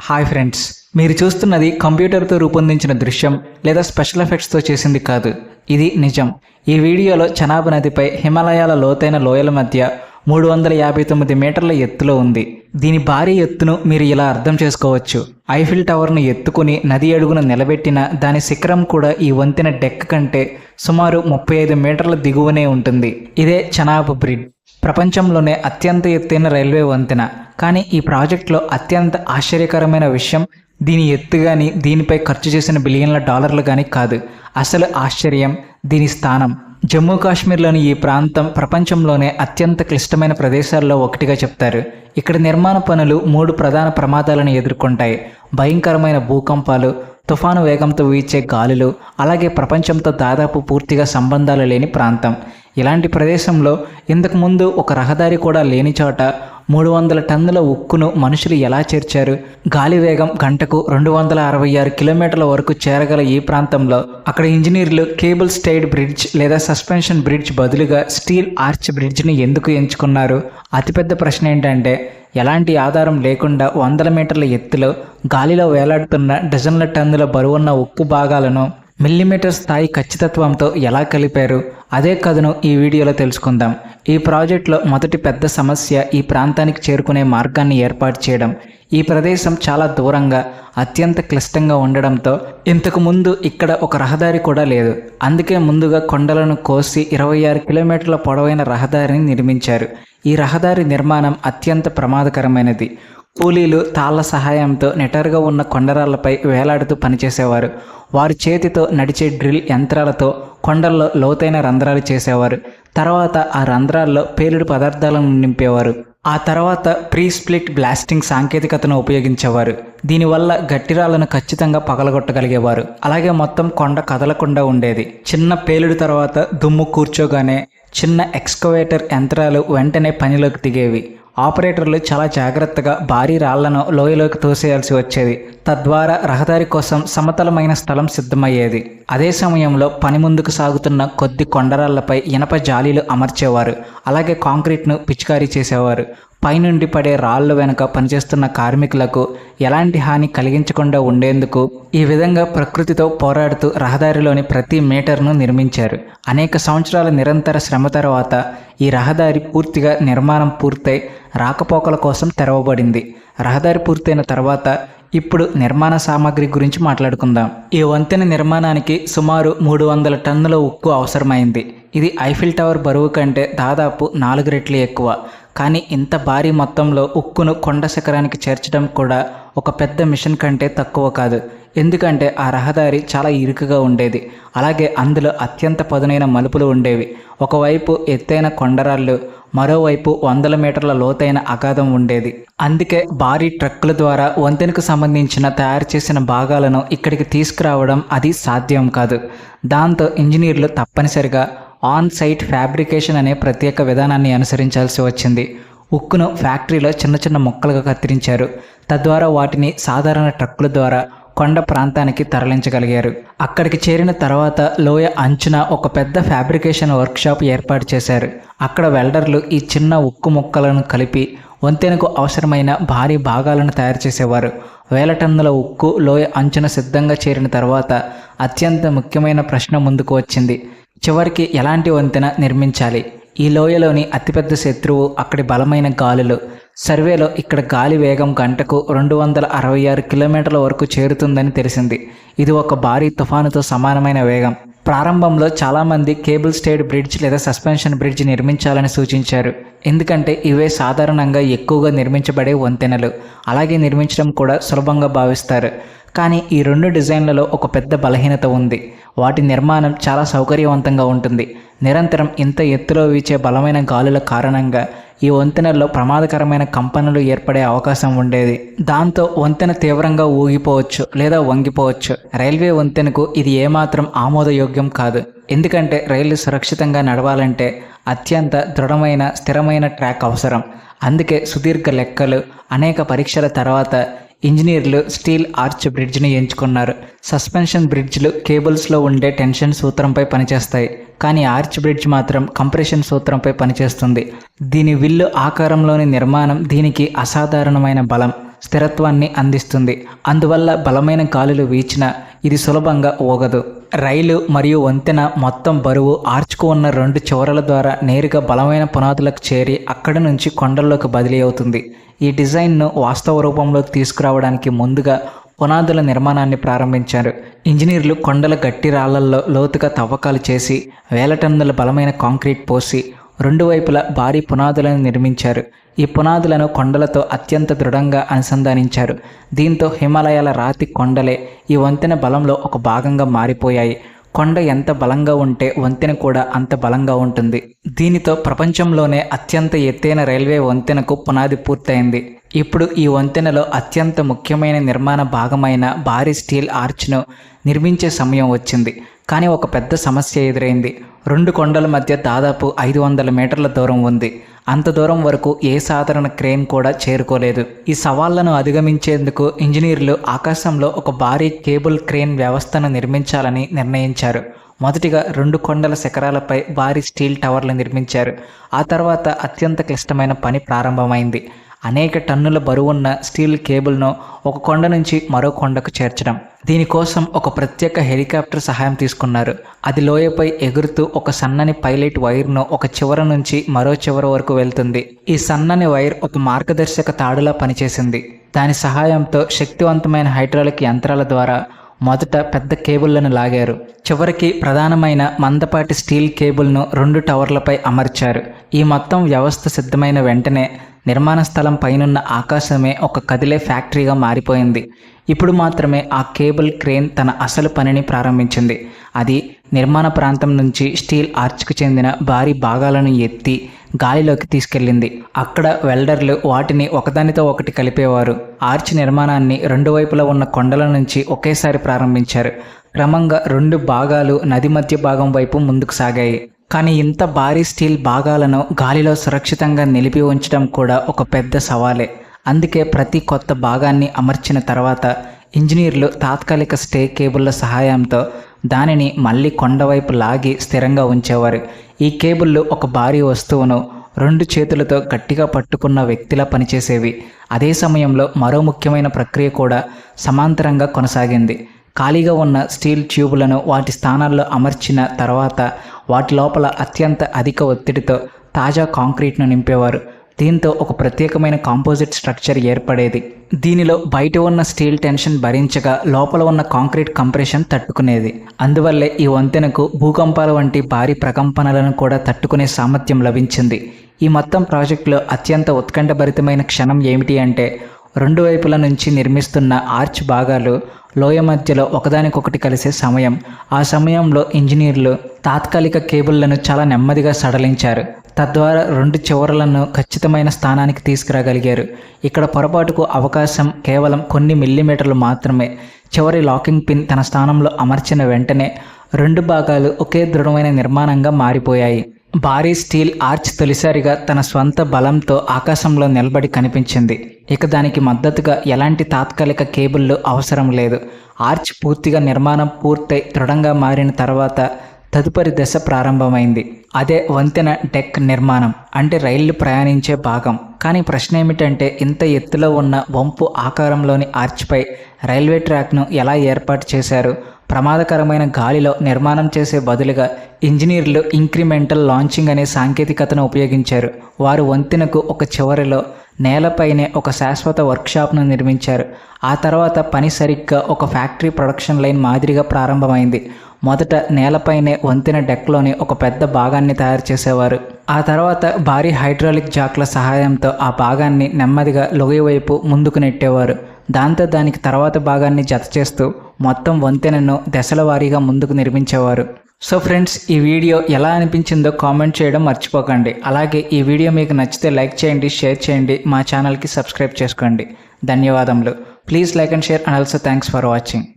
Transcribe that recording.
Hi friends, మీరు చూస్తున్నది కంప్యూటర్తో రూపొందించిన దృశ్యం లేదా స్పెషల్ ఎఫెక్ట్స్తో చేసింది కాదు. ఇది నిజం. ఈ వీడియోలో చెనాబ్ నదిపై హిమాలయాల లోతైన లోయల మధ్య 359 మీటర్ల ఎత్తులో ఉంది. దీని భారీ ఎత్తును మీరు ఇలా అర్థం చేసుకోవచ్చు. ఐఫిల్ టవర్ను ఎత్తుకుని నది అడుగున నిలబెట్టిన దాని శిఖరం కూడా ఈ వంతెన డెక్ కంటే సుమారు 35 మీటర్ల దిగువనే ఉంటుంది. ఇదే చెనాబ్ బ్రిడ్జ్, ప్రపంచంలోనే అత్యంత ఎత్తైన రైల్వే వంతెన. కానీ ఈ ప్రాజెక్టులో అత్యంత ఆశ్చర్యకరమైన విషయం దీని ఎత్తు కానీ దీనిపై ఖర్చు చేసిన బిలియన్ల డాలర్లు కానీ కాదు. అసలు ఆశ్చర్యం దీని స్థానం. జమ్మూ కాశ్మీర్లోని ఈ ప్రాంతం ప్రపంచంలోనే అత్యంత క్లిష్టమైన ప్రదేశాల్లో ఒకటిగా చెప్తారు. ఇక్కడ నిర్మాణ పనులు 3 ప్రధాన ప్రమాదాలను ఎదుర్కొంటాయి: భయంకరమైన భూకంపాలు, తుఫాను వేగంతో వీచే గాలులు, అలాగే ప్రపంచంతో దాదాపు పూర్తిగా సంబంధాలు లేని ప్రాంతం. ఇలాంటి ప్రదేశంలో ఇంతకుముందు ఒక రహదారి కూడా లేని చోట 300 టన్నుల ఉక్కును మనుషులు ఎలా చేర్చారు? గాలి వేగం గంటకు 266 కిలోమీటర్ల వరకు చేరగల ఈ ప్రాంతంలో అక్కడ ఇంజనీర్లు కేబుల్ స్టైడ్ బ్రిడ్జ్ లేదా సస్పెన్షన్ బ్రిడ్జ్ బదులుగా స్టీల్ ఆర్చ్ బ్రిడ్జ్ని ఎందుకు ఎంచుకున్నారు? అతిపెద్ద ప్రశ్న ఏంటంటే, ఎలాంటి ఆధారం లేకుండా 100 మీటర్ల ఎత్తులో గాలిలో వేలాడుతున్న డజన్ల టన్నుల బరువున్న ఉక్కు భాగాలను మిల్లీమీటర్ స్థాయి ఖచ్చితత్వంతో ఎలా కలిపారు? అదే కథను ఈ వీడియోలో తెలుసుకుందాం. ఈ ప్రాజెక్టులో మొదటి పెద్ద సమస్య ఈ ప్రాంతానికి చేరుకునే మార్గాన్ని ఏర్పాటు చేయడం. ఈ ప్రదేశం చాలా దూరంగా, అత్యంత క్లిష్టంగా ఉండడంతో ఇంతకు ముందు ఇక్కడ ఒక రహదారి కూడా లేదు. అందుకే ముందుగా కొండలను కోసి 26 కిలోమీటర్ల పొడవైన రహదారిని నిర్మించారు. ఈ రహదారి నిర్మాణం అత్యంత ప్రమాదకరమైనది. కూలీలు తాళ్ల సహాయంతో నిటారుగా ఉన్న కొండరాళ్లపై వేలాడుతూ పనిచేసేవారు. వారు చేతితో నడిచే డ్రిల్ యంత్రాలతో కొండల్లో లోతైన రంధ్రాలు చేసేవారు. తర్వాత ఆ రంధ్రాల్లో పేలుడు పదార్థాలను నింపేవారు. ఆ తర్వాత ప్రీ స్ప్లిట్ బ్లాస్టింగ్ సాంకేతికతను ఉపయోగించేవారు. దీనివల్ల గట్టిరాళ్లను ఖచ్చితంగా పగలగొట్టగలిగేవారు. అలాగే మొత్తం కొండ కదలకుండా ఉండేది. చిన్న పేలుడు తర్వాత దుమ్ము కూర్చోగానే చిన్న ఎక్స్కవేటర్ యంత్రాలు వెంటనే పనిలోకి దిగేవి. ఆపరేటర్లు చాలా జాగ్రత్తగా భారీ రాళ్లను లోయలోకి తోసేయాల్సి వచ్చేది. తద్వారా రహదారి కోసం సమతలమైన స్థలం సిద్ధమయ్యేది. అదే సమయంలో పని ముందుకు సాగుతున్న కొద్ది కొండరాళ్లపై ఇనప జాలీలు అమర్చేవారు. అలాగే కాంక్రీట్ను పిచికారీ చేసేవారు. పైనుండి పడే రాళ్లు వెనుక పనిచేస్తున్న కార్మికులకు ఎలాంటి హాని కలిగించకుండా ఉండేందుకు ఈ విధంగా ప్రకృతితో పోరాడుతూ రహదారిలోని ప్రతి మీటర్ను నిర్మించారు. అనేక సంవత్సరాల నిరంతర శ్రమ తర్వాత ఈ రహదారి పూర్తిగా నిర్మాణం పూర్తయి రాకపోకల కోసం తెరవబడింది. రహదారి పూర్తయిన తర్వాత ఇప్పుడు నిర్మాణ సామాగ్రి గురించి మాట్లాడుకుందాం. ఈ వంతెన నిర్మాణానికి సుమారు 300 టన్నుల ఉక్కు అవసరమైంది. ఇది ఐఫిల్ టవర్ బరువు కంటే దాదాపు 4 రెట్లు ఎక్కువ. కానీ ఇంత భారీ మొత్తంలో ఉక్కును కొండ శిఖరానికి చేర్చడం కూడా ఒక పెద్ద మిషన్ కంటే తక్కువ కాదు. ఎందుకంటే ఆ రహదారి చాలా ఇరుకుగా ఉండేది. అలాగే అందులో అత్యంత పదునైన మలుపులు ఉండేవి. ఒకవైపు ఎత్తైన కొండరాళ్ళు, మరోవైపు 100 మీటర్ల లోతైన అగాధం ఉండేది. అందుకే భారీ ట్రక్కుల ద్వారా వంతెనకు సంబంధించిన తయారు చేసిన భాగాలను ఇక్కడికి తీసుకురావడం అది సాధ్యం కాదు. దాంతో ఇంజనీర్లు తప్పనిసరిగా ఆన్ సైట్ ఫ్యాబ్రికేషన్ అనే ప్రత్యేక విధానాన్ని అనుసరించాల్సి వచ్చింది. ఉక్కును ఫ్యాక్టరీలో చిన్న చిన్న ముక్కలుగా కత్తిరించారు. తద్వారా వాటిని సాధారణ ట్రక్కుల ద్వారా కొండ ప్రాంతానికి తరలించగలిగారు. అక్కడికి చేరిన తర్వాత లోయ అంచున ఒక పెద్ద ఫ్యాబ్రికేషన్ వర్క్షాప్ ఏర్పాటు చేశారు. అక్కడ వెల్డర్లు ఈ చిన్న ఉక్కు ముక్కలను కలిపి వంతెనకు అవసరమైన భారీ భాగాలను తయారు చేసేవారు. 1000 టన్నుల ఉక్కు లోయ అంచున సిద్ధంగా చేరిన తర్వాత అత్యంత ముఖ్యమైన ప్రశ్న ముందుకు వచ్చింది. చివరికి ఎలాంటి వంతెన నిర్మించాలి? ఈ లోయలోని అతిపెద్ద శత్రువు అక్కడి బలమైన గాలులు. సర్వేలో ఇక్కడ గాలి వేగం గంటకు 266 కిలోమీటర్ల వరకు చేరుతుందని తెలిసింది. ఇది ఒక భారీ తుఫానుతో సమానమైన వేగం. ప్రారంభంలో చాలామంది కేబుల్ స్టైడ్ బ్రిడ్జ్ లేదా సస్పెన్షన్ బ్రిడ్జ్ నిర్మించాలని సూచించారు. ఎందుకంటే ఇవే సాధారణంగా ఎక్కువగా నిర్మించబడే వంతెనలు. అలాగే నిర్మించడం కూడా సులభంగా భావిస్తారు. కానీ ఈ 2 డిజైన్లలో ఒక పెద్ద బలహీనత ఉంది. వాటి నిర్మాణం చాలా సౌకర్యవంతంగా ఉంటుంది. నిరంతరం ఇంత ఎత్తులో వీచే బలమైన గాలుల కారణంగా ఈ వంతెనల్లో ప్రమాదకరమైన కంపనలు ఏర్పడే అవకాశం ఉండేది. దాంతో వంతెన తీవ్రంగా ఊగిపోవచ్చు లేదా వంగిపోవచ్చు. రైల్వే వంతెనకు ఇది ఏమాత్రం ఆమోదయోగ్యం కాదు. ఎందుకంటే రైళ్లు సురక్షితంగా నడవాలంటే అత్యంత దృఢమైన స్థిరమైన ట్రాక్ అవసరం. అందుకే సుదీర్ఘ లెక్కలు, అనేక పరీక్షల తర్వాత ఇంజనీర్లు స్టీల్ ఆర్చ్ బ్రిడ్జ్ని ఎంచుకున్నారు. సస్పెన్షన్ బ్రిడ్జ్లు కేబుల్స్లో ఉండే టెన్షన్ సూత్రంపై పనిచేస్తాయి. కానీ ఆర్చ్ బ్రిడ్జ్ మాత్రం కంప్రెషన్ సూత్రంపై పనిచేస్తుంది. దీని విల్లు ఆకారంలోని నిర్మాణం దీనికి అసాధారణమైన బలం, స్థిరత్వాన్ని అందిస్తుంది. అందువల్ల బలమైన గాలులు వీచినా ఇది సులభంగా ఊగదు. రైలు మరియు వంతెన మొత్తం బరువు ఆర్చ్కు ఉన్న 2 చివరల ద్వారా నేరుగా బలమైన పునాదులకు చేరి అక్కడి నుంచి కొండల్లోకి బదిలీ అవుతుంది. ఈ డిజైన్ను వాస్తవ రూపంలోకి తీసుకురావడానికి ముందుగా పునాదుల నిర్మాణాన్ని ప్రారంభించారు. ఇంజనీర్లు కొండల గట్టి రాళ్లల్లో లోతుగా తవ్వకాలు చేసి వేల టన్నుల బలమైన కాంక్రీట్ పోసి 2 వైపులా భారీ పునాదులను నిర్మించారు. ఈ పునాదులను కొండలతో అత్యంత దృఢంగా అనుసంధానించారు. దీంతో హిమాలయాల రాతి కొండలే ఈ వంతెన బలంలో ఒక భాగంగా మారిపోయాయి. కొండ ఎంత బలంగా ఉంటే వంతెన కూడా అంత బలంగా ఉంటుంది. దీనితో ప్రపంచంలోనే అత్యంత ఎత్తైన రైల్వే వంతెనకు పునాది పూర్తయింది. ఇప్పుడు ఈ వంతెనలో అత్యంత ముఖ్యమైన నిర్మాణ భాగమైన భారీ స్టీల్ ఆర్చ్ను నిర్మించే సమయం వచ్చింది. కానీ ఒక పెద్ద సమస్య ఎదురైంది. 2 కొండల మధ్య దాదాపు 500 మీటర్ల దూరం ఉంది. అంత దూరం వరకు ఏ సాధారణ క్రేన్ కూడా చేరుకోలేదు. ఈ సవాళ్లను అధిగమించేందుకు ఇంజనీర్లు ఆకాశంలో ఒక భారీ కేబుల్ క్రేన్ వ్యవస్థను నిర్మించాలని నిర్ణయించారు. మొదటిగా 2 కొండల శిఖరాలపై భారీ స్టీల్ టవర్లు నిర్మించారు. ఆ తర్వాత అత్యంత క్లిష్టమైన పని ప్రారంభమైంది. అనేక టన్నుల బరువున్న స్టీల్ కేబుల్ను ఒక కొండ నుంచి మరో కొండకు చేర్చడం. దీనికోసం ఒక ప్రత్యేక హెలికాప్టర్ సహాయం తీసుకున్నారు. అది లోయపై ఎగురుతూ ఒక సన్నని పైలట్ వైర్ను ఒక చివర నుంచి మరో చివర వరకు వెళ్తుంది. ఈ సన్నని వైర్ ఒక మార్గదర్శక తాడులా పనిచేసింది. దాని సహాయంతో శక్తివంతమైన హైడ్రాలిక్ యంత్రాల ద్వారా మొదట పెద్ద కేబుళ్లను లాగారు. చివరికి ప్రధానమైన మందపాటి స్టీల్ కేబుల్ను 2 టవర్లపై అమర్చారు. ఈ మొత్తం వ్యవస్థ సిద్ధమైన వెంటనే నిర్మాణ స్థలం పైనున్న ఆకాశమే ఒక కదిలే ఫ్యాక్టరీగా మారిపోయింది. ఇప్పుడు మాత్రమే ఆ కేబుల్ క్రేన్ తన అసలు పనిని ప్రారంభించింది. అది నిర్మాణ ప్రాంతం నుంచి స్టీల్ ఆర్చ్కు చెందిన భారీ భాగాలను ఎత్తి గాలిలోకి తీసుకెళ్లింది. అక్కడ వెల్డర్లు వాటిని ఒకదానితో ఒకటి కలిపేవారు. ఆర్చ్ నిర్మాణాన్ని 2 వైపులా ఉన్న కొండల నుంచి ఒకేసారి ప్రారంభించారు. క్రమంగా 2 భాగాలు నది మధ్య భాగం వైపు ముందుకు సాగాయి. కానీ ఇంత భారీ స్టీల్ భాగాలను గాలిలో సురక్షితంగా నిలిపి ఉంచడం కూడా ఒక పెద్ద సవాలే. అందుకే ప్రతి కొత్త భాగాన్ని అమర్చిన తర్వాత ఇంజనీర్లు తాత్కాలిక స్టే కేబుళ్ల సహాయంతో దానిని మళ్ళీ కొండవైపు లాగి స్థిరంగా ఉంచేవారు. ఈ కేబుళ్ళు ఒక భారీ వస్తువును 2 చేతులతో గట్టిగా పట్టుకున్న వ్యక్తిలా పనిచేసేవి. అదే సమయంలో మరో ముఖ్యమైన ప్రక్రియ కూడా సమాంతరంగా కొనసాగింది. ఖాళీగా ఉన్న స్టీల్ ట్యూబులను వాటి స్థానాల్లో అమర్చిన తర్వాత వాటి లోపల అత్యంత అధిక ఒత్తిడితో తాజా కాంక్రీట్ను నింపేవారు. దీంతో ఒక ప్రత్యేకమైన కాంపోజిట్ స్ట్రక్చర్ ఏర్పడేది. దీనిలో బయట ఉన్న స్టీల్ టెన్షన్ భరించగా లోపల ఉన్న కాంక్రీట్ కంప్రెషన్ తట్టుకునేది. అందువల్లే ఈ వంతెనకు భూకంపాల వంటి భారీ ప్రకంపనలను కూడా తట్టుకునే సామర్థ్యం లభించింది. ఈ మొత్తం ప్రాజెక్టులో అత్యంత ఉత్కంఠభరితమైన క్షణం ఏమిటి అంటే 2 వైపుల నుంచి నిర్మిస్తున్న ఆర్చ్ భాగాలు లోయ మధ్యలో ఒకదానికొకటి కలిసే సమయం. ఆ సమయంలో ఇంజనీర్లు తాత్కాలిక కేబుళ్లను చాలా నెమ్మదిగా సడలించారు. తద్వారా 2 చివరలను ఖచ్చితమైన స్థానానికి తీసుకురాగలిగారు. ఇక్కడ పొరపాటుకు అవకాశం కేవలం కొన్ని మిల్లీమీటర్లు మాత్రమే. చివరి లాకింగ్ పిన్ తన స్థానంలో అమర్చిన వెంటనే 2 భాగాలు ఒకే దృఢమైన నిర్మాణంగా మారిపోయాయి. భారీ స్టీల్ ఆర్చ్ తొలిసారిగా తన స్వంత బలంతో ఆకాశంలో నిలబడి కనిపించింది. ఇక దానికి మద్దతుగా ఎలాంటి తాత్కాలిక కేబుళ్లు అవసరం లేదు. ఆర్చ్ పూర్తిగా నిర్మాణం పూర్తయి దృఢంగా మారిన తర్వాత తదుపరి దశ ప్రారంభమైంది. అదే వంతెన డెక్ నిర్మాణం, అంటే రైళ్లు ప్రయాణించే భాగం. కానీ ప్రశ్న ఏమిటంటే ఇంత ఎత్తులో ఉన్న వంపు ఆకారంలోని ఆర్చ్పై రైల్వే ట్రాక్ను ఎలా ఏర్పాటు చేశారు? ప్రమాదకరమైన గాలిలో నిర్మాణం చేసే బదులుగా ఇంజనీర్లు ఇంక్రిమెంటల్ లాంచింగ్ అనే సాంకేతికతను ఉపయోగించారు. వారు వంతెనకు ఒక చివరిలో నేలపైనే ఒక శాశ్వత వర్క్షాప్ను నిర్మించారు. ఆ తర్వాత పని సరిగ్గా ఒక ఫ్యాక్టరీ ప్రొడక్షన్ లైన్ మాదిరిగా ప్రారంభమైంది. మొదట నేలపైనే వంతెన డెక్లోని ఒక పెద్ద భాగాన్ని తయారు చేసేవారు. ఆ తర్వాత భారీ హైడ్రాలిక్ జాక్ల సహాయంతో ఆ భాగాన్ని నెమ్మదిగా లోయ వైపు ముందుకు నెట్టేవారు. దాంతో దానికి తర్వాత భాగాన్ని జత చేస్తూ మొత్తం వంతెనను దశల వారీగా ముందుకు నిర్మించేవారు. సో ఫ్రెండ్స్, ఈ వీడియో ఎలా అనిపించిందో కామెంట్ చేయడం మర్చిపోకండి. అలాగే ఈ వీడియో మీకు నచ్చితే లైక్ చేయండి, షేర్ చేయండి, మా ఛానల్కి సబ్స్క్రైబ్ చేసుకోండి. ధన్యవాదములు. Please like and share and also thanks for watching.